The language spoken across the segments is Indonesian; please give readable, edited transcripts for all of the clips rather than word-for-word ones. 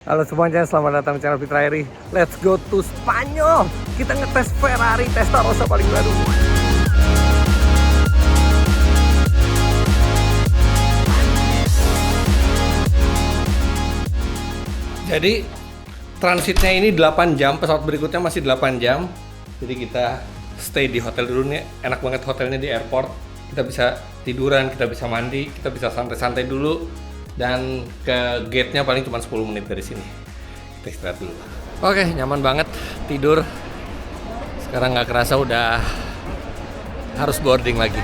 Halo semuanya, selamat datang di channel Fitra Eri. Let's go to Spanyol. Kita ngetes Ferrari Testarossa paling baru. Jadi transitnya ini 8 jam, pesawat berikutnya masih 8 jam. Jadi kita stay di hotel dulu nih. Enak banget hotelnya di airport. Kita bisa tiduran, kita bisa mandi, kita bisa santai-santai dulu. Dan ke gate-nya paling cuma 10 menit dari sini. Kita istirahat dulu. Oke, nyaman banget tidur. Sekarang nggak kerasa udah harus boarding lagi.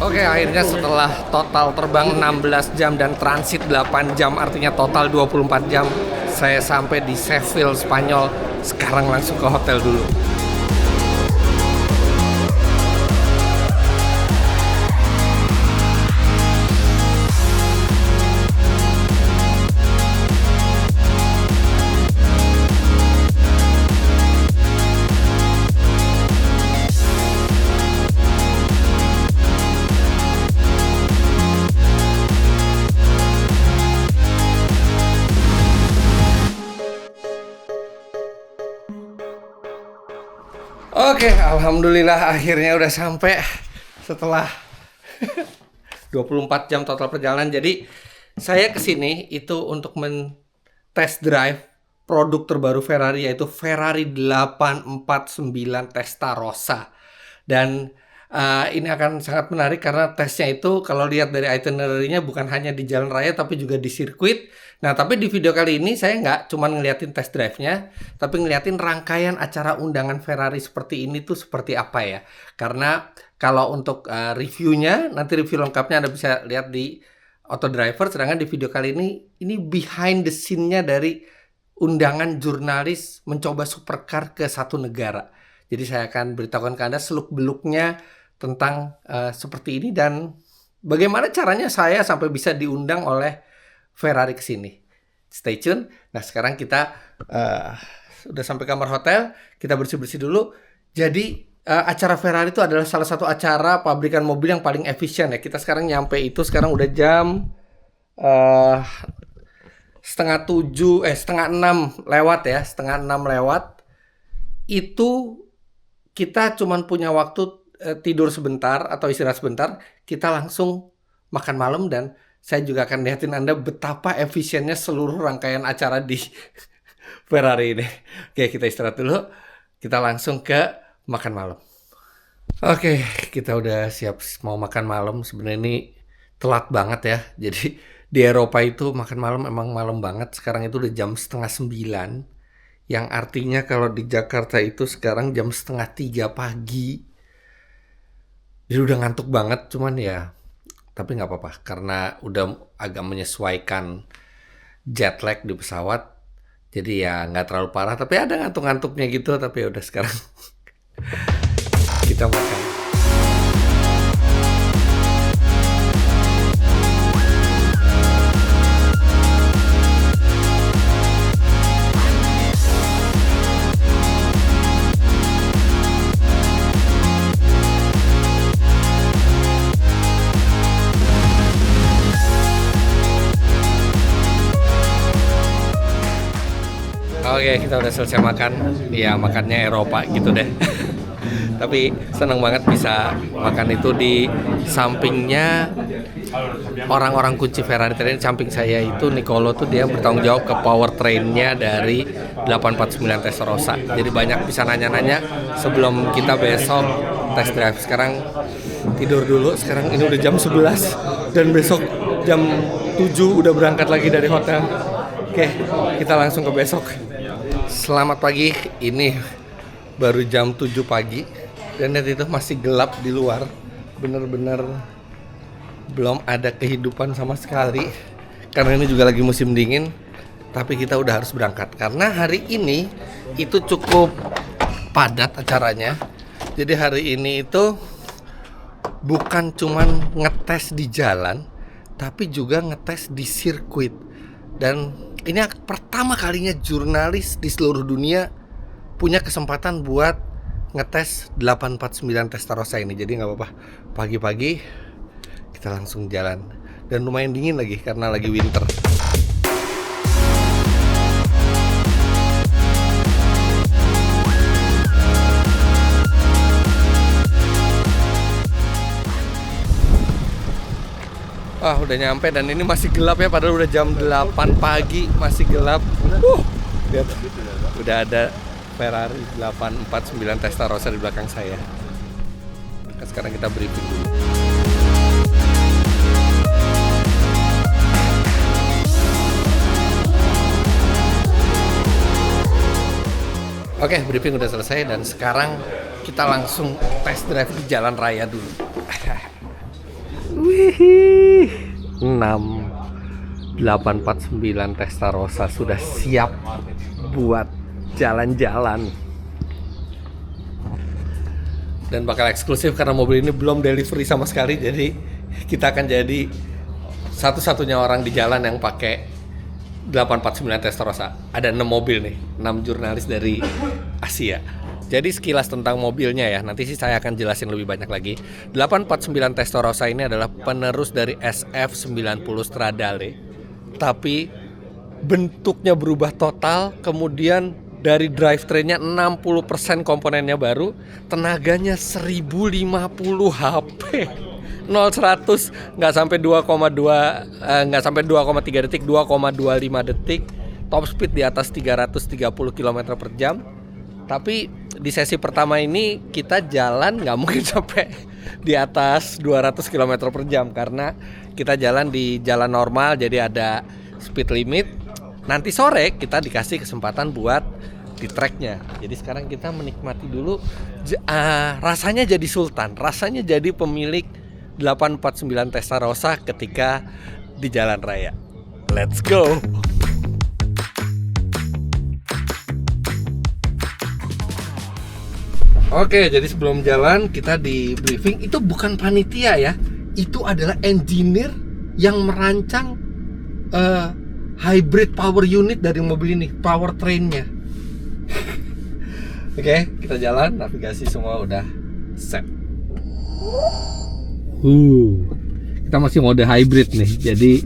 Oke, akhirnya setelah total terbang 16 jam dan transit 8 jam, artinya total 24 jam, saya sampai di Seville, Spanyol. Sekarang langsung ke hotel dulu. Oke, alhamdulillah akhirnya udah sampai setelah 24 jam total perjalanan. Jadi saya kesini itu untuk test drive produk terbaru Ferrari, yaitu Ferrari 849 Testarossa. Dan ini akan sangat menarik karena tesnya itu kalau lihat dari itinerary-nya bukan hanya di jalan raya tapi juga di sirkuit. Nah, tapi di video kali ini saya nggak cuma ngeliatin test drive-nya, tapi ngeliatin rangkaian acara undangan Ferrari seperti ini tuh seperti apa ya. Karena kalau untuk reviewnya, nanti review lengkapnya Anda bisa lihat di Auto Driver. Sedangkan di video kali ini behind the scene-nya dari undangan jurnalis mencoba supercar ke satu negara. Jadi saya akan beritahukan ke Anda seluk-beluknya tentang seperti ini dan bagaimana caranya saya sampai bisa diundang oleh Ferrari ke sini. Stay tune. Nah, sekarang kita udah sampai kamar hotel, kita bersih-bersih dulu. Jadi acara Ferrari itu adalah salah satu acara pabrikan mobil yang paling efisien ya. Kita sekarang nyampe itu sekarang udah jam setengah 6 lewat ya, setengah 6 lewat. Itu kita cuman punya waktu tidur sebentar atau istirahat sebentar, kita langsung makan malam dan saya juga akan lihatin Anda betapa efisiennya seluruh rangkaian acara di Ferrari ini. Oke, kita istirahat dulu. Kita langsung ke makan malam. Oke, kita udah siap mau makan malam. Sebenarnya ini telat banget ya. Jadi di Eropa itu makan malam emang malam banget. Sekarang itu udah jam setengah 9. Yang artinya kalau di Jakarta itu sekarang jam setengah 3 pagi. Jadi udah ngantuk banget, cuman ya tapi nggak apa-apa karena udah agak menyesuaikan jet lag di pesawat. Jadi ya nggak terlalu parah, tapi ada ngantuk-ngantuknya gitu. Tapi ya udah sekarang kita makan. Oke, kita udah selesai makan. Ya, makannya Eropa gitu deh. Tapi seneng banget bisa makan itu di sampingnya orang-orang kunci Ferrari. Tadi samping saya itu Nicolo tuh dia bertanggung jawab ke powertrain-nya dari 849 Testarossa. Jadi banyak bisa nanya-nanya sebelum kita besok test drive. Sekarang tidur dulu. Sekarang ini udah jam 11 dan besok jam 7 udah berangkat lagi dari hotel. Oke, kita langsung ke besok. Selamat pagi, ini baru jam 7 pagi dan lihat itu masih gelap di luar. Bener-bener belum ada kehidupan sama sekali. Karena ini juga lagi musim dingin. Tapi kita udah harus berangkat karena hari ini itu cukup padat acaranya. Jadi hari ini itu bukan cuman ngetes di jalan, tapi juga ngetes di sirkuit. Dan ini pertama kalinya jurnalis di seluruh dunia punya kesempatan buat ngetes 849 Testarossa ini. Jadi nggak apa-apa, pagi-pagi kita langsung jalan. Dan lumayan dingin lagi karena lagi winter. Udah nyampe dan ini masih gelap ya, padahal udah jam 8 pagi masih gelap. Lihat, udah ada Ferrari 849 Testarossa di belakang saya. Sekarang kita briefing dulu. Oke, briefing udah selesai dan sekarang kita langsung test drive di jalan raya dulu. Wih, 6849 Testarossa sudah siap buat jalan-jalan. Dan bakal eksklusif karena mobil ini belum delivery sama sekali. Jadi kita akan jadi satu-satunya orang di jalan yang pakai 849 Testarossa. Ada 6 mobil nih, 6 jurnalis dari Asia. Jadi sekilas tentang mobilnya ya, nanti sih saya akan jelasin lebih banyak lagi. 849 Testarossa ini adalah penerus dari SF90 Stradale, tapi bentuknya berubah total. Kemudian dari drivetrainnya 60% komponennya baru, tenaganya 1050 HP. 0-100 nggak sampai 2,3 detik, 2,25 detik. Top speed di atas 330 km per jam. Tapi di sesi pertama ini kita jalan nggak mungkin sampai di atas 200 km per jam karena kita jalan di jalan normal, jadi ada speed limit. Nanti sore kita dikasih kesempatan buat di tracknya. Jadi sekarang kita menikmati dulu rasanya jadi sultan, rasanya jadi pemilik 849 Testarossa ketika di jalan raya. Let's go. Oke, jadi sebelum jalan kita di briefing. Itu bukan panitia ya, itu adalah engineer yang merancang hybrid power unit dari mobil ini, powertrainnya. Oke, kita jalan, navigasi semua udah set. Kita masih mode hybrid nih, jadi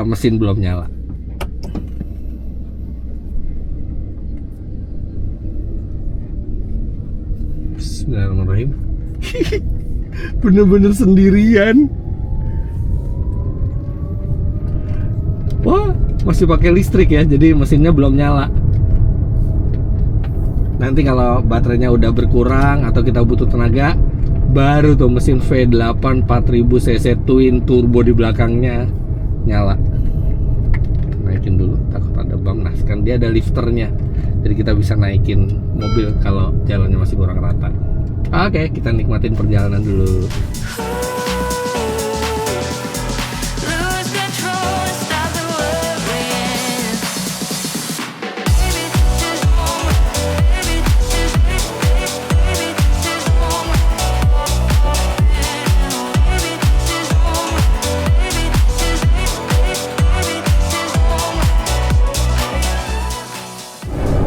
mesin belum nyala. Bismillahirrahmanirrahim. Bener-bener sendirian. Wah, masih pakai listrik ya, jadi mesinnya belum nyala. Nanti kalau baterainya udah berkurang atau kita butuh tenaga, baru tuh mesin V8 4000 cc twin turbo di belakangnya nyala. Naikin dulu, takut ada bam. Nah, sekarang dia ada lifternya, jadi kita bisa naikin mobil kalau jalannya masih kurang rata. Oke, kita nikmatin perjalanan dulu.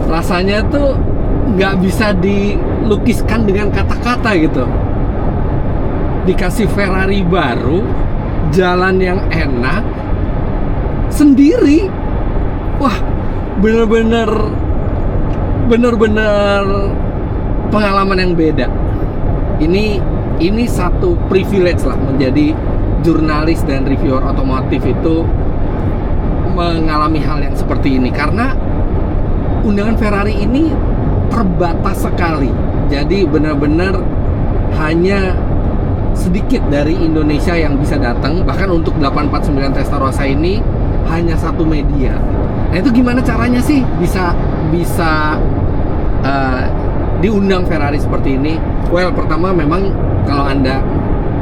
Rasanya tuh nggak bisa dilukiskan dengan kata-kata gitu. Dikasih Ferrari baru, jalan yang enak, sendiri. Wah, bener-bener pengalaman yang beda. Ini satu privilege lah menjadi jurnalis dan reviewer otomotif itu, mengalami hal yang seperti ini karena undangan Ferrari ini terbatas sekali. Jadi benar-benar hanya sedikit dari Indonesia yang bisa datang. Bahkan untuk 849 Testarossa ini hanya satu media. Nah, itu gimana caranya sih bisa diundang Ferrari seperti ini? Well, pertama memang kalau Anda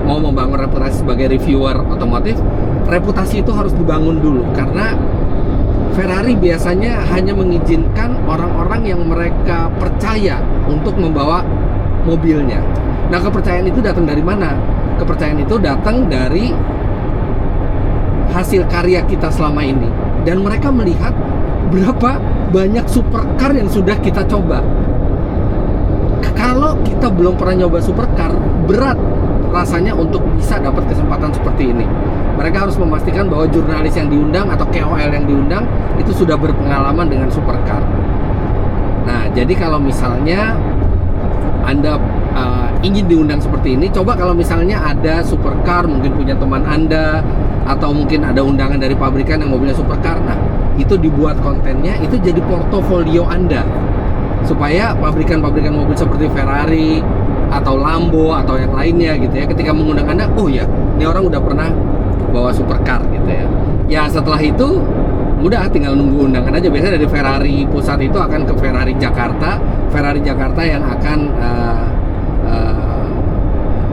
mau membangun reputasi sebagai reviewer otomotif, reputasi itu harus dibangun dulu karena Ferrari biasanya hanya mengizinkan orang-orang yang mereka percaya untuk membawa mobilnya. Nah, kepercayaan itu datang dari mana? Kepercayaan itu datang dari hasil karya kita selama ini. Dan mereka melihat berapa banyak supercar yang sudah kita coba. Kalau kita belum pernah nyoba supercar, berat rasanya untuk bisa dapat kesempatan seperti ini. Mereka harus memastikan bahwa jurnalis yang diundang atau KOL yang diundang itu sudah berpengalaman dengan supercar. Nah, jadi kalau misalnya Anda ingin diundang seperti ini, coba kalau misalnya ada supercar, mungkin punya teman Anda, atau mungkin ada undangan dari pabrikan yang mobilnya supercar. Nah, itu dibuat kontennya, itu jadi portofolio Anda, supaya pabrikan-pabrikan mobil seperti Ferrari atau Lambo atau yang lainnya gitu ya, ketika mengundang Anda, oh ya, ini orang udah pernah bawa supercar gitu ya. Ya setelah itu udah tinggal nunggu undangan aja. Biasanya dari Ferrari pusat itu akan ke Ferrari Jakarta yang akan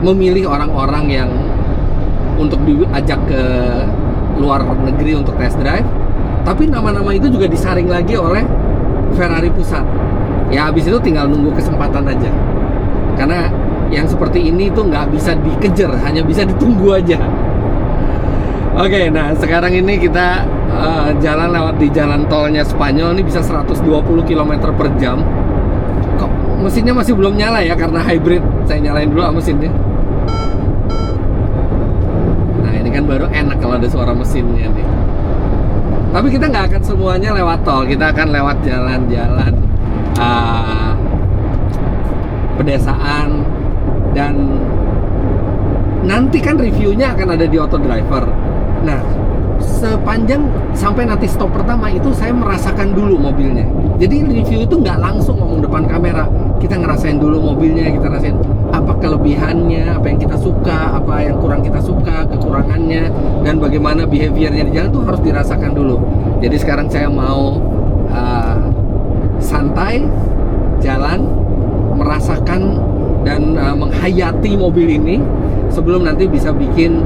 memilih orang-orang yang untuk diajak ke luar negeri untuk test drive. Tapi nama-nama itu juga disaring lagi oleh Ferrari pusat. Ya habis itu tinggal nunggu kesempatan aja. Karena yang seperti ini tuh nggak bisa dikejar, hanya bisa ditunggu aja. Oke, nah sekarang ini kita jalan lewat di jalan tolnya Spanyol. Ini bisa 120 km per jam. Kok mesinnya masih belum nyala ya, karena hybrid. Saya nyalain dulu mesinnya. Nah ini kan baru enak kalau ada suara mesinnya nih. Tapi kita nggak akan semuanya lewat tol. Kita akan lewat jalan-jalan pedesaan. Dan nanti kan reviewnya akan ada di Auto Driver. Nah, sepanjang sampai nanti stop pertama itu saya merasakan dulu mobilnya. Jadi review itu nggak langsung ngomong depan kamera. Kita ngerasain dulu mobilnya, kita rasain apa kelebihannya, apa yang kita suka, apa yang kurang kita suka, kekurangannya, dan bagaimana behaviornya di jalan tuh harus dirasakan dulu. Jadi sekarang saya mau santai jalan, merasakan dan menghayati mobil ini sebelum nanti bisa bikin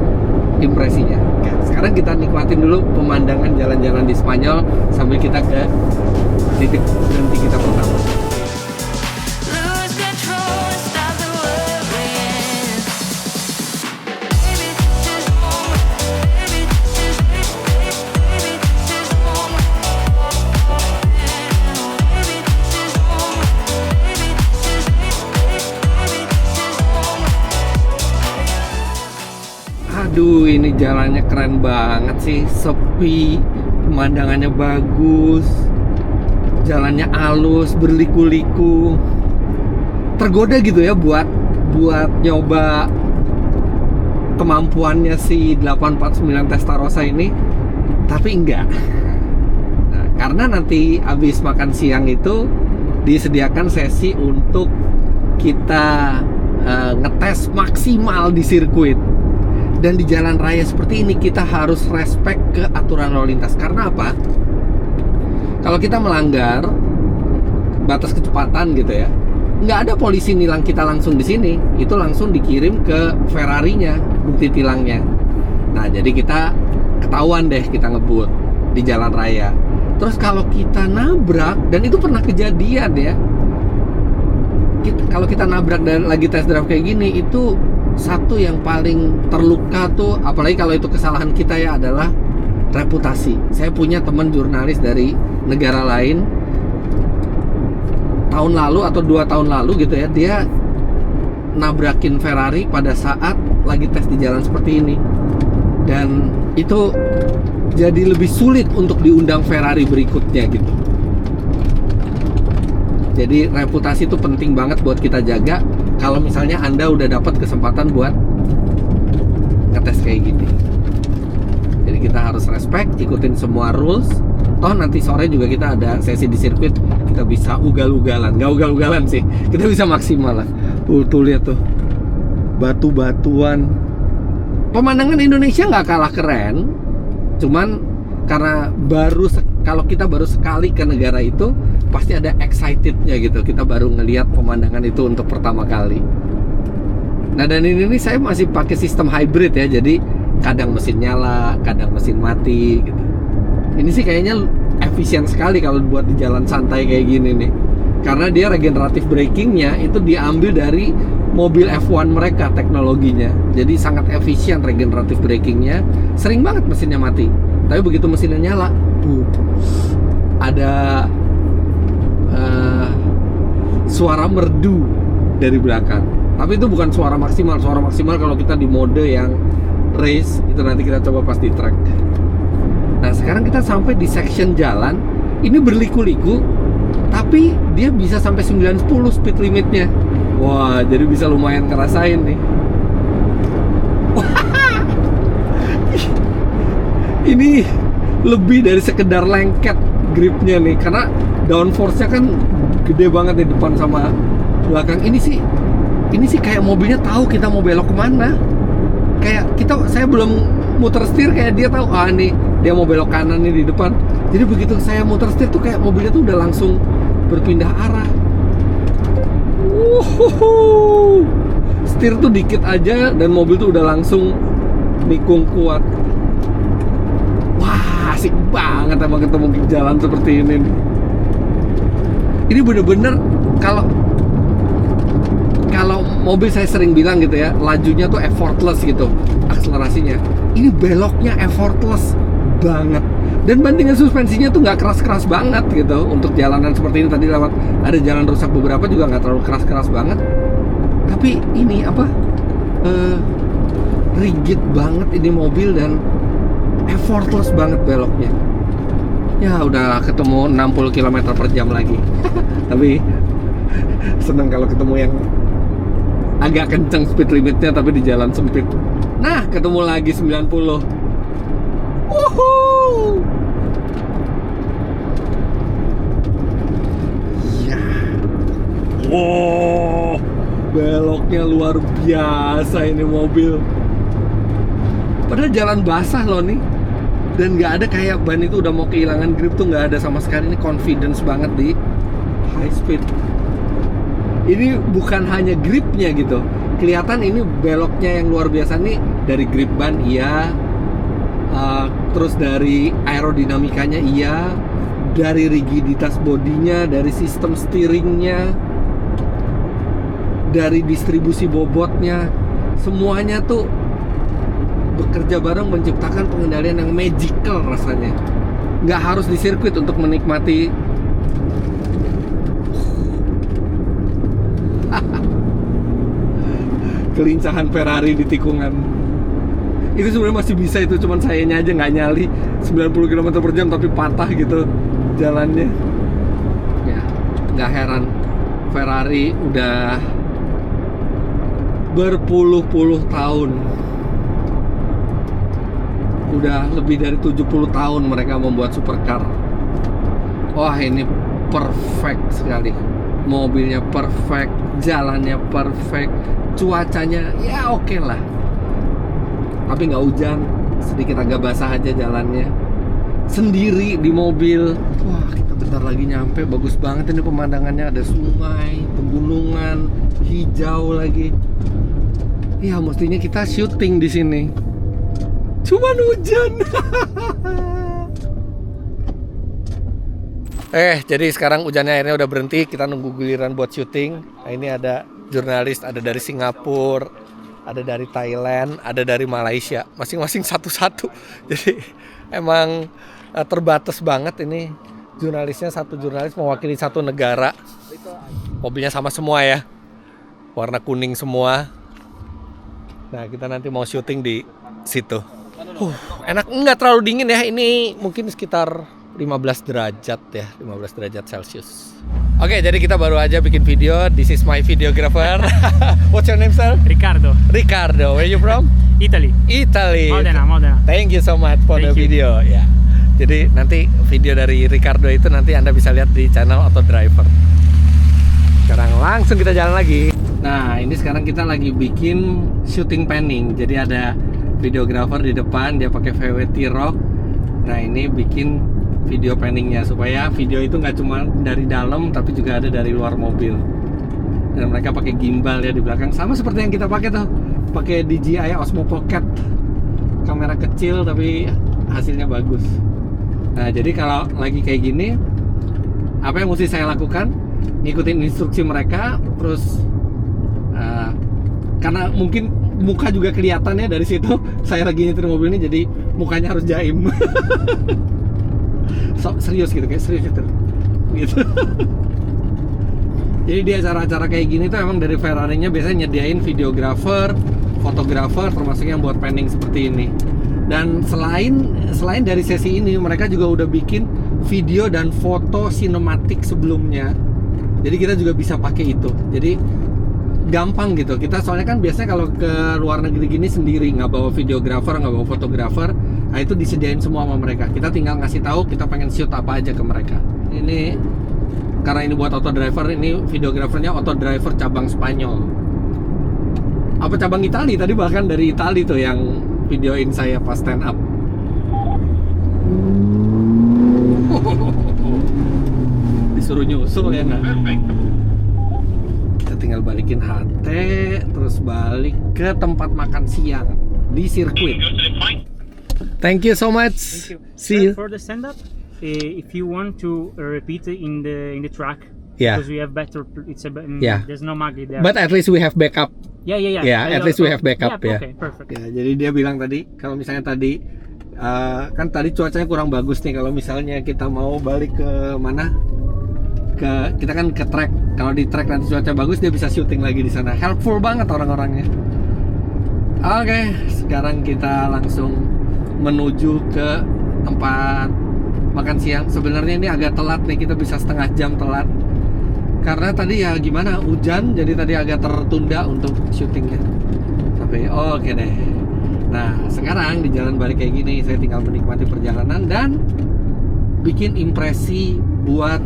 impresinya. Sekarang kita nikmatin dulu pemandangan jalan-jalan di Spanyol sambil kita ke titik berhenti kita pertama. Aduh, ini jalannya keren banget sih, sepi, pemandangannya bagus, jalannya halus, berliku-liku. Tergoda gitu ya buat nyoba kemampuannya si 849 Testarossa ini, tapi enggak. Nah, karena nanti habis makan siang itu disediakan sesi untuk kita ngetes maksimal di sirkuit. Dan di jalan raya seperti ini kita harus respect ke aturan lalu lintas. Karena apa? Kalau kita melanggar batas kecepatan gitu ya, nggak ada polisi nilang kita langsung di sini. Itu langsung dikirim ke Ferrari-nya bukti tilangnya. Nah jadi kita ketahuan deh kita ngebut di jalan raya. Terus kalau kita nabrak, dan itu pernah kejadian ya, kalau kita nabrak dan lagi test drive kayak gini, itu satu yang paling terluka tuh, apalagi kalau itu kesalahan kita ya, adalah reputasi. Saya punya teman jurnalis dari negara lain, tahun lalu atau 2 tahun lalu gitu ya, dia nabrakin Ferrari pada saat lagi tes di jalan seperti ini. Dan itu jadi lebih sulit untuk diundang Ferrari berikutnya gitu. Jadi reputasi itu penting banget buat kita jaga. Kalau misalnya Anda udah dapat kesempatan buat ngetes kayak gini, jadi kita harus respect, ikutin semua rules. Toh nanti sore juga kita ada sesi di sirkuit, kita bisa ugal-ugalan. Nggak ugal-ugalan sih, kita bisa maksimal lah. Tuh lihat tuh, batu-batuan. Pemandangan Indonesia nggak kalah keren, cuman karena kalau kita baru sekali ke negara itu, pasti ada excitednya gitu. Kita baru ngelihat pemandangan itu untuk pertama kali. Nah dan ini saya masih pakai sistem hybrid ya, jadi kadang mesin nyala, kadang mesin mati gitu. Ini sih kayaknya efisien sekali kalau buat di jalan santai kayak gini nih. Karena dia regeneratif brakingnya itu diambil dari mobil F1 mereka teknologinya. Jadi sangat efisien regeneratif brakingnya. Sering banget mesinnya mati. Tapi begitu mesinnya nyala, ada suara merdu dari belakang. Tapi itu bukan suara maksimal. Suara maksimal kalau kita di mode yang race, itu nanti kita coba pas di track. Nah sekarang kita sampai di section jalan. Ini berliku-liku, tapi dia bisa sampai 910 speed limitnya. Wah, jadi bisa lumayan ngerasain nih. Ini lebih dari sekedar lengket gripnya nih, karena downforce-nya kan gede banget di depan sama belakang. Ini sih kayak mobilnya tahu kita mau belok kemana. Kayak saya belum muter setir, kayak dia tahu nih dia mau belok kanan nih di depan. Jadi begitu saya muter setir tuh kayak mobilnya tuh udah langsung berpindah arah. Setir tuh dikit aja dan mobil tuh udah langsung nikung kuat. Wah, asik banget emang ketemu jalan seperti ini nih. Ini bener-bener kalau mobil saya sering bilang gitu ya, lajunya tuh effortless gitu, akselerasinya. Ini beloknya effortless banget. Dan bandingan suspensinya tuh nggak keras-keras banget gitu. Untuk jalanan seperti ini, tadi lewat ada jalan rusak beberapa juga nggak terlalu keras-keras banget. Tapi ini rigid banget ini mobil dan effortless banget beloknya. Ya udah ketemu 60 km per jam lagi. Tapi seneng kalau ketemu yang agak kenceng speed limitnya tapi di jalan sempit. Nah, ketemu lagi 90. Wuhuu. Ya. Wow, beloknya luar biasa ini mobil. Padahal jalan basah loh nih. Dan nggak ada kayak ban itu udah mau kehilangan grip tuh, nggak ada sama sekali. Ini confidence banget di high speed. Ini bukan hanya gripnya gitu, kelihatan ini beloknya yang luar biasa nih. Dari grip ban iya, terus dari aerodinamikanya iya, dari rigiditas bodinya, dari sistem steeringnya, dari distribusi bobotnya, semuanya tuh bekerja bareng menciptakan pengendalian yang magical rasanya. Nggak harus di sirkuit untuk menikmati kelincahan Ferrari di tikungan. Itu sebenarnya masih bisa, itu cuman sayanya aja nggak nyali 90 km per jam tapi patah gitu jalannya. Ya, nggak heran Ferrari udah berpuluh-puluh tahun, udah lebih dari 70 tahun mereka membuat supercar. Wah, ini perfect sekali. Mobilnya perfect, jalannya perfect, cuacanya ya oke lah. Tapi nggak hujan, sedikit agak basah aja jalannya. Sendiri di mobil. Wah, kita bentar lagi nyampe. Bagus banget ini pemandangannya, ada sungai, pegunungan, hijau lagi. Ya, mestinya kita syuting di sini. Cuman hujan. Jadi sekarang hujannya akhirnya udah berhenti. Kita nunggu giliran buat syuting. Nah, ini ada jurnalis, ada dari Singapura, ada dari Thailand, ada dari Malaysia. Masing-masing satu-satu. Jadi emang terbatas banget ini jurnalisnya. Satu jurnalis mewakili satu negara. Mobilnya sama semua ya, warna kuning semua. Nah, kita nanti mau syuting di situ. Enak, nggak terlalu dingin ya. Ini mungkin sekitar 15 derajat ya, 15 derajat Celcius. Oke, jadi kita baru aja bikin video. This is my videographer. What's your name, sir? Ricardo. Ricardo. Where you from? Italy. Italy. Modena. Thank you so much for the video. Ya. Jadi nanti video dari Ricardo itu nanti Anda bisa lihat di channel Auto Driver. Sekarang langsung kita jalan lagi. Nah, ini sekarang kita lagi bikin shooting panning. Jadi ada videographer di depan, dia pakai VW T-Roc. Nah, ini bikin video panningnya supaya video itu nggak cuma dari dalam tapi juga ada dari luar mobil. Dan mereka pakai gimbal ya di belakang, sama seperti yang kita pakai tuh, pakai DJI Osmo Pocket, kamera kecil tapi hasilnya bagus. Nah, jadi kalau lagi kayak gini, apa yang mesti saya lakukan? ngikutin instruksi mereka. Terus karena mungkin muka juga kelihatan ya dari situ, saya lagi nyetir mobil ini, jadi mukanya harus jaim. Serius gitu, kayak serius nyetir gitu. Jadi di acara-acara kayak gini tuh emang dari Ferrari-nya biasanya nyediain videographer, fotografer, termasuk yang buat panning seperti ini. Dan selain dari sesi ini, mereka juga udah bikin video dan foto sinematik sebelumnya. Jadi kita juga bisa pakai itu. Jadi gampang gitu. Kita soalnya kan biasanya kalau ke luar negeri gini sendiri, nggak bawa videographer, nggak bawa fotografer. Nah itu disediain semua sama mereka. Kita tinggal ngasih tahu kita pengen shoot apa aja ke mereka. Ini karena ini buat auto driver, ini videografernya auto driver cabang Spanyol. Apa cabang Itali tadi, bahkan dari Itali tuh yang videoin saya pas stand up. Disuruh nyusul ya nggak? Kita tinggal balikin HT, terus balik ke tempat makan siang di sirkuit. Thank you so much. Thank you. See you. For the stand-up, if you want to repeat it in the track, Yeah. because we have better. It's Yeah. There's no maggie there. But at least we have backup. yeah. Yeah, at least we have backup, ya. Okay, perfect. Ya, jadi dia bilang tadi kalau misalnya tadi kan tadi cuacanya kurang bagus nih, kalau misalnya kita mau balik ke mana? Kita kan ke track. Kalau di track nanti cuaca bagus, dia bisa syuting lagi di sana. Helpful banget orang-orangnya. Oke, sekarang kita langsung menuju ke tempat makan siang. Sebenarnya ini agak telat nih, kita bisa setengah jam telat. Karena tadi ya gimana, hujan, jadi tadi agak tertunda untuk syutingnya. Tapi oke deh. Nah, sekarang di jalan balik kayak gini, saya tinggal menikmati perjalanan dan bikin impresi buat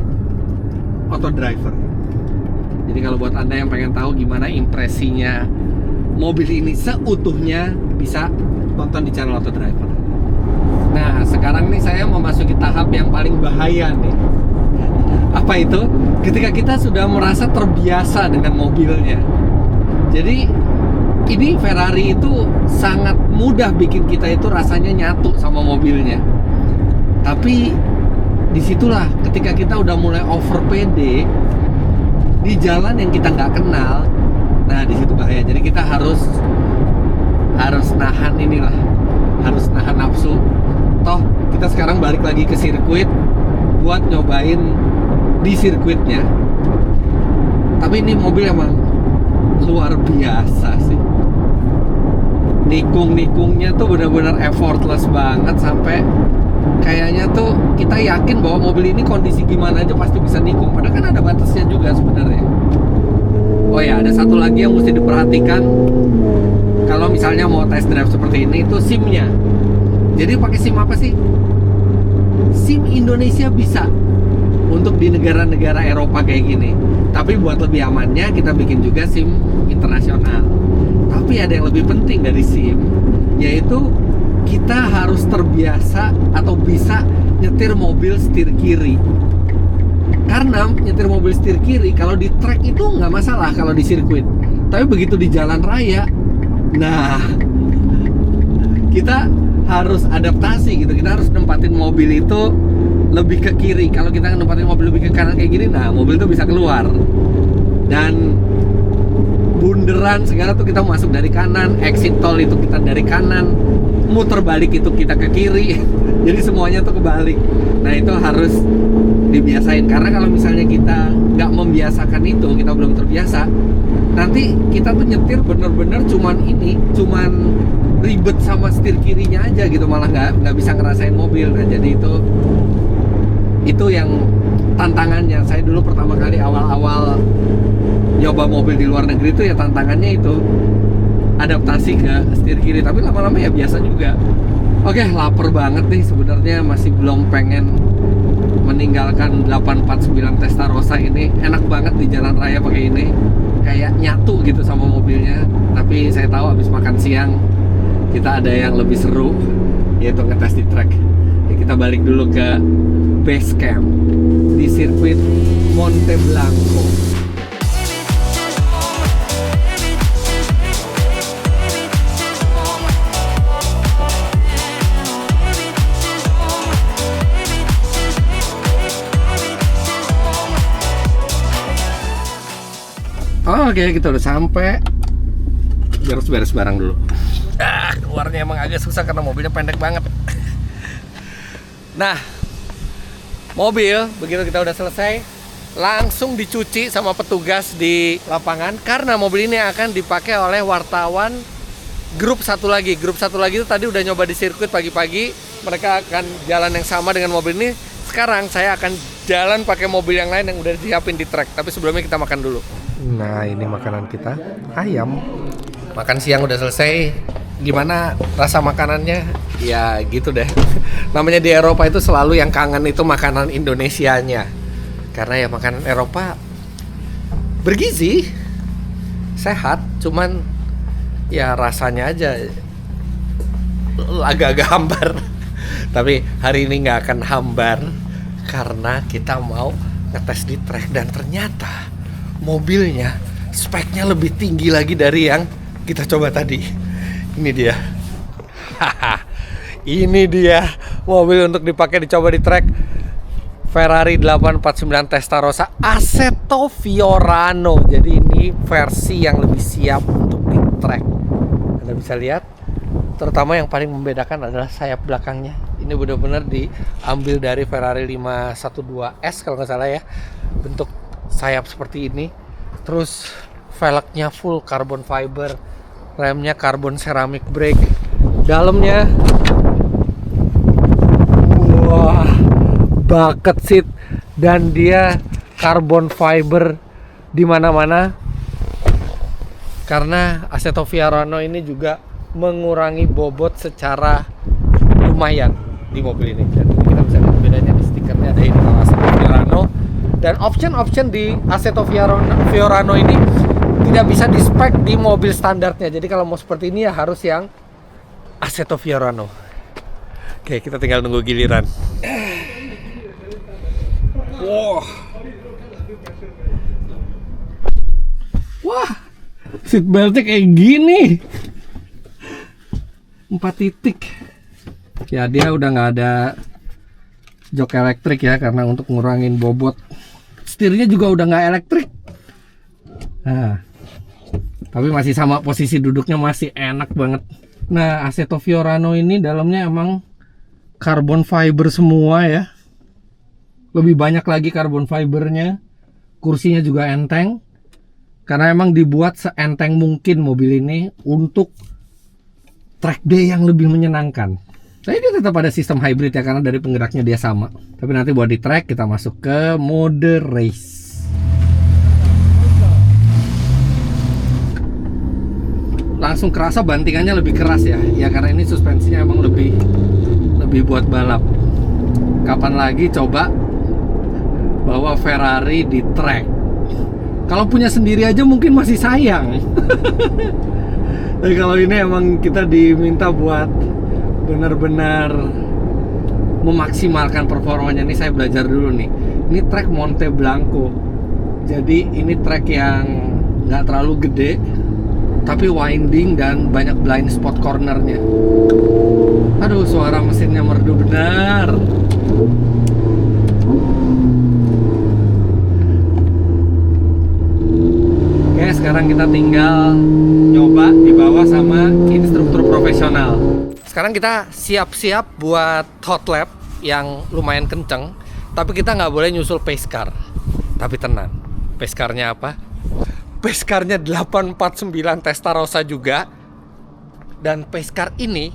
auto driver. Jadi kalau buat Anda yang pengen tahu gimana impresinya mobil ini seutuhnya, bisa tonton di channel Auto Driver. Nah, sekarang nih saya memasuki tahap yang paling bahaya nih. Apa itu? Ketika kita sudah merasa terbiasa dengan mobilnya. Jadi ini Ferrari itu sangat mudah bikin kita itu rasanya nyatu sama mobilnya. Tapi disitulah ketika kita udah mulai over PD di jalan yang kita nggak kenal, nah di situ bahaya. Jadi kita harus nahan inilah, harus nahan nafsu. Toh kita sekarang balik lagi ke sirkuit buat nyobain di sirkuitnya. Tapi ini mobil emang luar biasa sih. Nikungnya tuh benar-benar effortless banget, sampai kayaknya tuh kita yakin bahwa mobil ini kondisi gimana aja pasti bisa nikung. Padahal kan ada batasnya juga sebenarnya. Oh ya, ada satu lagi yang mesti diperhatikan kalau misalnya mau test drive seperti ini, itu SIM-nya. Jadi pakai SIM apa sih? SIM Indonesia bisa untuk di negara-negara Eropa kayak gini. Tapi buat lebih amannya kita bikin juga SIM internasional. Tapi ada yang lebih penting dari SIM, yaitu kita harus terbiasa atau bisa nyetir mobil setir kiri. Karena nyetir mobil setir kiri kalau di track itu nggak masalah kalau di sirkuit. Tapi begitu di jalan raya, nah kita harus adaptasi gitu. Kita harus nempatin mobil itu lebih ke kiri. Kalau kita nempatin mobil lebih ke kanan kayak gini, nah mobil itu bisa keluar. Dan bunderan sekarang tuh kita masuk dari kanan, exit tol itu kita dari kanan, muter balik itu kita ke kiri. Jadi semuanya tuh kebalik. Nah itu harus dibiasain, karena kalau misalnya kita nggak membiasakan itu, kita belum terbiasa, nanti kita tuh nyetir bener-bener cuman ribet sama setir kirinya aja gitu, malah nggak bisa ngerasain mobil. Nah jadi itu yang tantangannya. Saya dulu pertama kali awal-awal nyoba mobil di luar negeri itu ya tantangannya itu adaptasi ke setir kiri, tapi lama-lama ya biasa juga. Oke, lapar banget nih sebenarnya, masih belum pengen meninggalkan 849 Testarossa ini. Enak banget di jalan raya pakai ini, kayak nyatu gitu sama mobilnya. Tapi saya tahu habis makan siang kita ada yang lebih seru, yaitu ngetes di track. Jadi kita balik dulu ke base camp di sirkuit Monte Blanco. Oke, kita udah sampai. Harus beres barang dulu. Keluarnya emang agak susah karena mobilnya pendek banget. Nah, mobil begitu kita udah selesai langsung dicuci sama petugas di lapangan karena mobil ini akan dipakai oleh wartawan grup satu lagi. Grup satu lagi itu tadi udah nyoba di sirkuit pagi-pagi. Mereka akan jalan yang sama dengan mobil ini. Sekarang saya akan jalan pakai mobil yang lain yang udah disiapin di track. Tapi sebelumnya kita makan dulu. Nah, ini makanan kita, ayam. Makan siang udah selesai. Gimana rasa makanannya? Ya gitu deh. Namanya di Eropa itu selalu yang kangen itu makanan Indonesianya. Karena ya makanan Eropa bergizi, sehat, cuman ya rasanya aja agak-agak hambar. Tapi hari ini nggak akan hambar karena kita mau ngetes di track dan ternyata mobilnya speknya lebih tinggi lagi dari yang kita coba tadi. Ini dia. Ini dia mobil untuk dipakai dicoba di track. Ferrari 849 Testarossa Assetto Fiorano. Jadi ini versi yang lebih siap untuk di track. Anda bisa lihat, terutama yang paling membedakan adalah sayap belakangnya. Ini benar-benar diambil dari Ferrari 512S kalau nggak salah ya. Bentuk sayap seperti ini. Terus velgnya full carbon fiber, remnya carbon ceramic brake, dalamnya wah, bucket seat dan dia carbon fiber di mana-mana. Karena Assetto Fiorano ini juga mengurangi bobot secara lumayan di mobil ini. Dan kita bisa lihat bedanya di stikernya ada ini kalau Assetto Fiorano. Dan option-option di Assetto Fiorano ini tidak bisa di spek di mobil standarnya. Jadi kalau mau seperti ini ya harus yang Assetto Fiorano. Oke, kita tinggal nunggu giliran. Wow. Wah, seatbeltnya kayak gini. 4 titik. Ya dia udah nggak ada jok elektrik ya karena untuk ngurangin bobot. Setirnya juga udah nggak elektrik. Nah, tapi masih sama, posisi duduknya masih enak banget. Nah, Assetto Fiorano ini dalamnya emang carbon fiber semua ya. Lebih banyak lagi carbon fibernya. Kursinya juga enteng. Karena emang dibuat seenteng mungkin mobil ini untuk track day yang lebih menyenangkan. Tapi dia tetap ada sistem hybrid ya karena dari penggeraknya dia sama. Tapi nanti buat di track kita masuk ke mode race. Langsung kerasa bantingannya lebih keras ya. Ya karena ini suspensinya emang lebih buat balap. Kapan lagi coba bawa Ferrari di track? Kalau punya sendiri aja mungkin masih sayang. Tapi kalau ini emang kita diminta buat benar-benar memaksimalkan performanya. Nih saya belajar dulu nih. Ini track Monte Blanco. Jadi ini track yang nggak terlalu gede, tapi winding dan banyak blind spot cornernya. Aduh, suara mesinnya merdu benar. Oke, sekarang kita tinggal nyoba di bawah sama instruktur profesional. Sekarang kita siap-siap buat hot lap yang lumayan kenceng, tapi kita nggak boleh nyusul pace car. Tapi tenang, pace car-nya apa? Pace car-nya 849 Testarossa juga. Dan pace car ini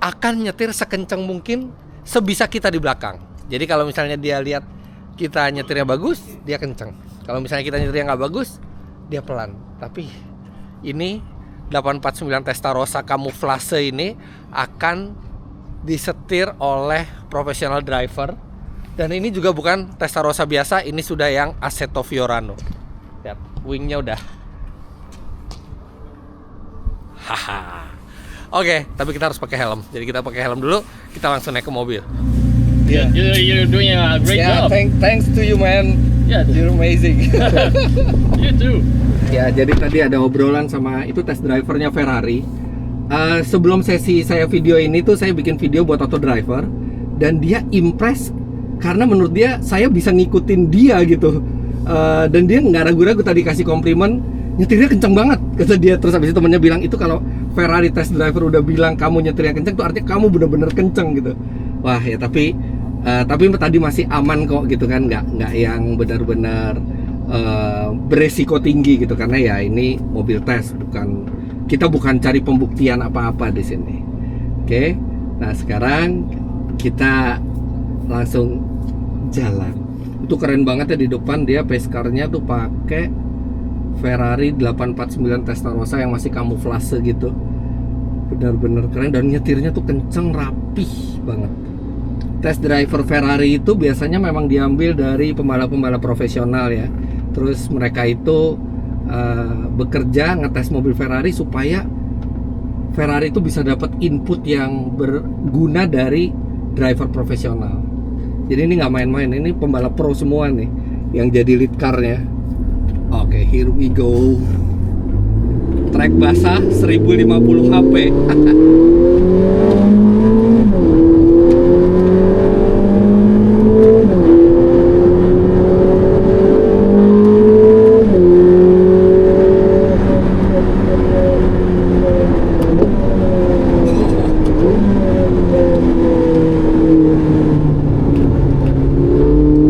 akan nyetir sekenceng mungkin sebisa kita di belakang. Jadi kalau misalnya dia lihat kita nyetirnya bagus, dia kenceng. Kalau misalnya kita nyetirnya nggak bagus, dia pelan. Tapi ini 849 Testarossa kamuflase ini akan disetir oleh professional driver. Dan ini juga bukan Testarossa biasa, ini sudah yang Assetto Fiorano. Lihat, wingnya udah. Haha. Oke, tapi kita harus pakai helm. Jadi kita pakai helm dulu, kita langsung naik ke mobil. Yeah. You're doing a great job. Thanks to you, man. Yeah, You're amazing. you too. Ya, jadi tadi ada obrolan sama itu test drivernya Ferrari. Sebelum sesi saya video ini tuh saya bikin video buat auto driver dan dia impress karena menurut dia saya bisa ngikutin dia gitu. Dan dia nggak ragu-ragu tadi kasih komplimen. nyetirnya kenceng banget kata dia. Terus habis itu temennya bilang, itu kalau Ferrari test driver udah bilang kamu nyetirnya kenceng tuh artinya kamu bener-bener kenceng gitu. Wah ya, tapi tadi masih aman kok gitu kan, nggak yang benar-benar beresiko tinggi gitu, karena ya ini mobil tes, kita bukan cari pembuktian apa-apa di sini. Oke, nah sekarang kita langsung jalan. Itu keren banget ya, di depan dia pace car-nya tuh pakai Ferrari 849 Testarossa yang masih kamuflase gitu. Benar-benar keren, dan nyetirnya tuh kenceng, rapih banget. Test driver Ferrari itu biasanya memang diambil dari pembalap-pembalap profesional ya. Terus mereka itu bekerja ngetes mobil Ferrari supaya Ferrari itu bisa dapat input yang berguna dari driver profesional. Jadi ini nggak main-main, ini pembalap pro semua nih yang jadi lead car-nya. Oke, here we go. Trek basah 1050 HP.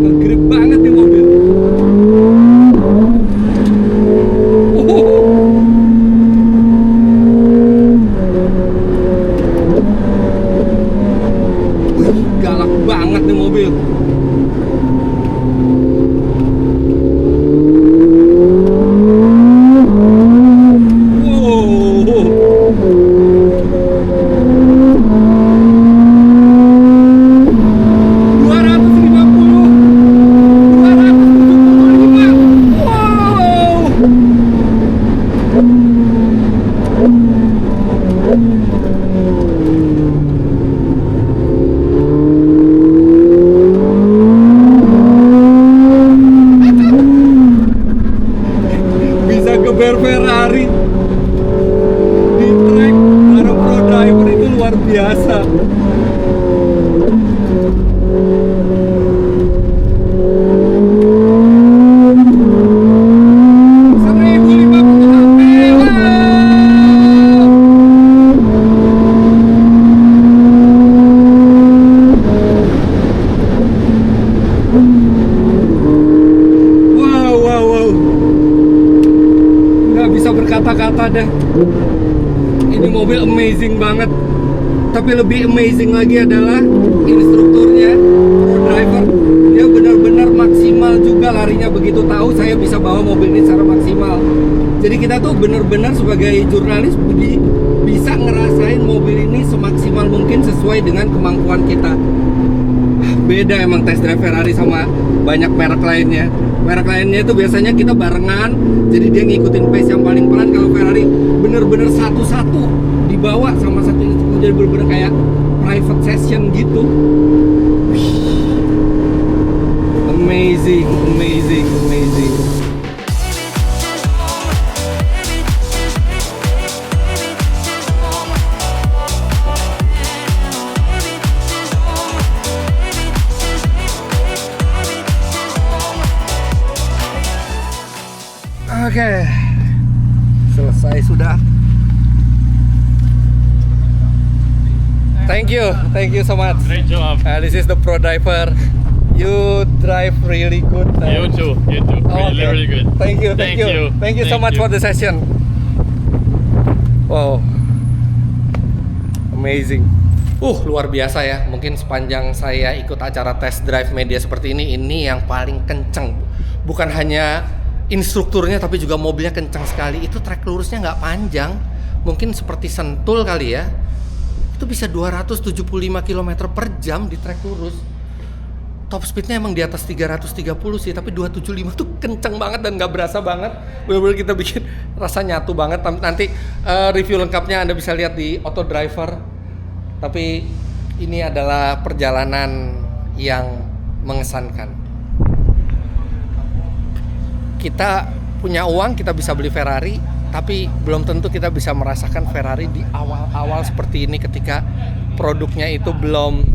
Ngegrip banget nih mobil. Wih, galak banget nih mobil. Bisa geber Ferrari di track bareng pro driver itu luar biasa. Wow. Nggak bisa berkata-kata deh. Ini mobil amazing banget. Tapi lebih amazing lagi adalah instrukturnya, pro driver. Dia benar-benar maksimal juga larinya, begitu tahu saya bisa bawa mobil ini secara maksimal. Jadi kita tuh benar-benar sebagai jurnalis bisa ngerasain mobil ini semaksimal mungkin sesuai dengan kemampuan kita. Beda emang test drive Ferrari sama banyak merek lainnya. Merek lainnya itu biasanya kita barengan, jadi dia ngikutin pace yang paling pelan. Kalau Ferrari bener-bener satu-satu dibawa sama satu instruktur, jadi bener-bener kayak private session gitu. Amazing. Oke, selesai sudah. Thank you so much. Great job. This is the pro driver. You drive really good. You too. Oh, okay. Really good. Thank you so much for the session. Wow, amazing. Luar biasa ya. Mungkin sepanjang saya ikut acara test drive media seperti ini yang paling kenceng. Bukan hanya instrukturnya, tapi juga mobilnya kenceng sekali. Itu trek lurusnya nggak panjang, mungkin seperti Sentul kali ya. Itu bisa 275 km per jam di trek lurus. Top speednya emang di atas 330 sih, tapi 275 tuh kenceng banget dan nggak berasa banget. Bener-bener kita bikin rasa nyatu banget. Nanti review lengkapnya Anda bisa lihat di Auto Driver. Tapi ini adalah perjalanan yang mengesankan. Kita punya uang, kita bisa beli Ferrari, tapi belum tentu kita bisa merasakan Ferrari di awal-awal seperti ini. Ketika produknya itu belum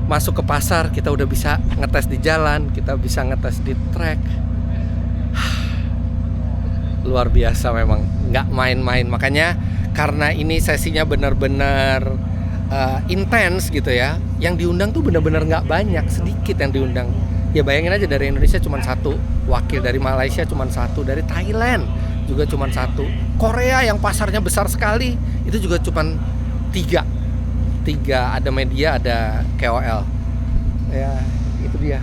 masuk ke pasar, kita udah bisa ngetes di jalan, kita bisa ngetes di track. luar biasa memang, nggak main-main. Makanya karena ini sesinya benar-benar intens gitu ya, yang diundang tuh benar-benar nggak banyak, sedikit yang diundang. Ya bayangin aja, dari Indonesia cuma satu wakil, dari Malaysia cuma satu, dari Thailand juga cuma satu, Korea yang pasarnya besar sekali itu juga cuma tiga, ada media, ada KOL. Ya itu dia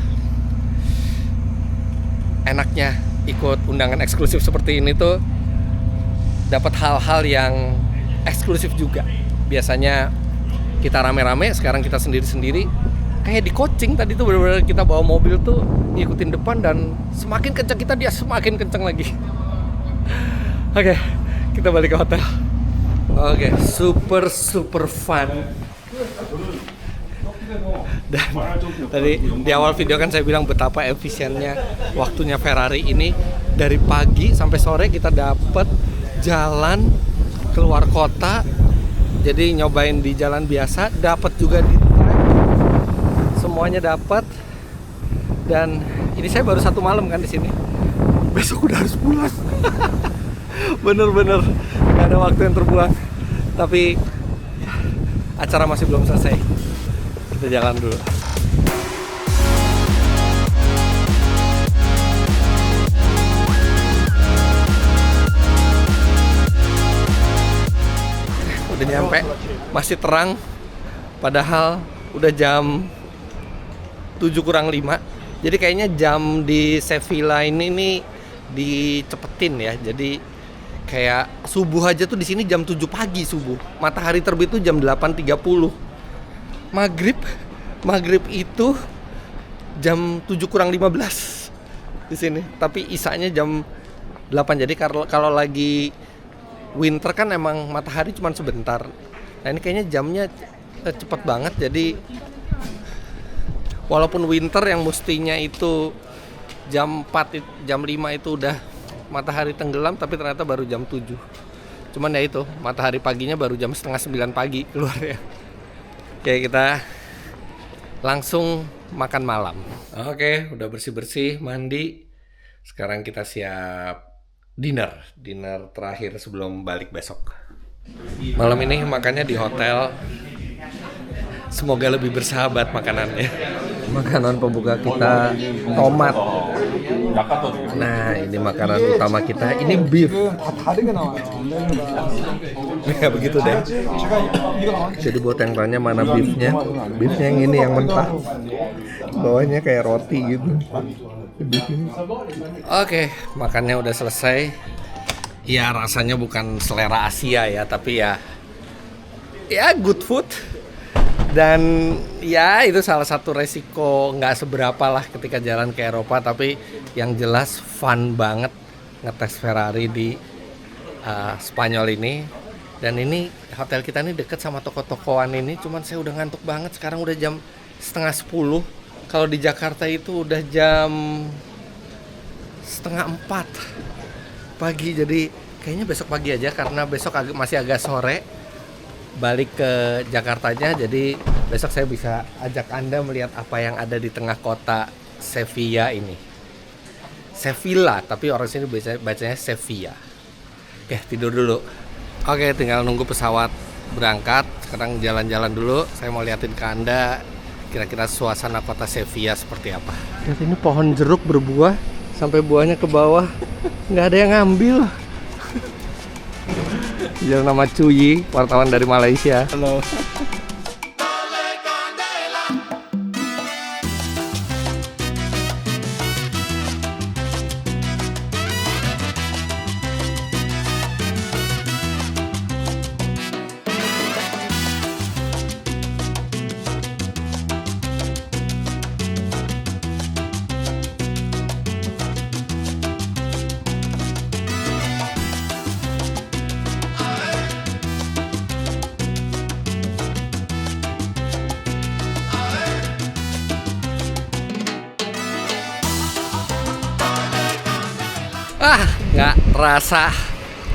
enaknya ikut undangan eksklusif seperti ini tuh, dapat hal-hal yang eksklusif juga. Biasanya kita rame-rame, sekarang kita sendiri-sendiri. Kayak di coaching tadi tuh benar-benar kita bawa mobil tuh ngikutin depan, dan semakin kencang kita, dia semakin kencang lagi. Oke, kita balik ke hotel. Oke, super fun. Dan tadi di awal video kan saya bilang betapa efisiennya waktunya Ferrari ini. Dari pagi sampai sore kita dapat jalan keluar kota. Jadi nyobain di jalan biasa, dapat juga di track, semuanya dapat. Dan ini saya baru 1 malam kan di sini. Besok udah harus pulang. Bener-bener gak ada waktu yang terbuang. Tapi acara masih belum selesai. Kita jalan dulu. Udah nyampe, masih terang. Padahal udah jam 7:05. Jadi kayaknya jam di Sevilla ini nih dicepetin ya. Jadi kayak subuh aja tuh di sini jam 7 pagi subuh. Matahari terbit tuh jam 8.30. Maghrib itu jam 7:15 di sini. Tapi isanya jam 8. Jadi kalau lagi winter kan emang matahari cuma sebentar. Nah ini kayaknya jamnya cepet banget. Jadi walaupun winter yang mestinya itu jam 4, jam 5 itu udah matahari tenggelam, tapi ternyata baru jam 7. Cuman ya itu, matahari paginya baru jam 8:30 pagi keluar ya. Oke, kita langsung makan malam. Oke, udah bersih-bersih, mandi. Sekarang kita siap dinner terakhir sebelum balik besok. Malam ini makannya di hotel. Semoga lebih bersahabat makanannya. Makanan pembuka kita tomat. Nah, ini makanan utama kita, ini beef. Ya begitu deh. Jadi buat yang tanya mana beefnya yang ini yang mentah. Bawahnya kayak roti gitu. Oke, makannya udah selesai. Ya rasanya bukan selera Asia ya, tapi ya good food. Dan ya itu salah satu resiko nggak seberapa lah ketika jalan ke Eropa. Tapi yang jelas fun banget ngetes Ferrari di Spanyol ini. Dan ini hotel kita ini deket sama toko-tokoan ini. Cuman saya udah ngantuk banget, sekarang udah jam 9:30. Kalau di Jakarta itu udah jam 3:30 pagi. Jadi kayaknya besok pagi aja, karena besok masih agak sore balik ke Jakartanya. Jadi besok saya bisa ajak Anda melihat apa yang ada di tengah kota Sevilla ini. Sevilla, tapi orang sini bacanya Sevilla. Oke, tidur dulu. Oke, tinggal nunggu pesawat berangkat. Sekarang jalan-jalan dulu. Saya mau liatin ke Anda kira-kira suasana kota Sevilla seperti apa. Lihat ini pohon jeruk berbuah sampai buahnya ke bawah. Nggak ada yang ngambil. Jalan nama Cuyi, wartawan dari Malaysia. Halo. Nggak terasa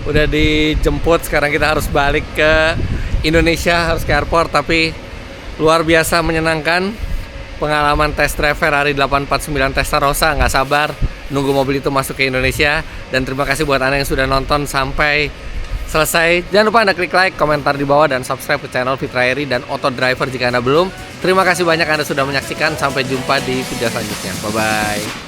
udah dijemput. Sekarang kita harus balik ke Indonesia, harus ke airport. Tapi luar biasa menyenangkan pengalaman test drive Ferrari 849 Testarossa. Nggak sabar nunggu mobil itu masuk ke Indonesia. Dan terima kasih buat Anda yang sudah nonton sampai selesai. Jangan lupa Anda klik like, komentar di bawah, dan subscribe ke channel Fitrairy dan Auto Driver jika Anda belum. Terima kasih banyak Anda sudah menyaksikan. Sampai jumpa di video selanjutnya. Bye-bye.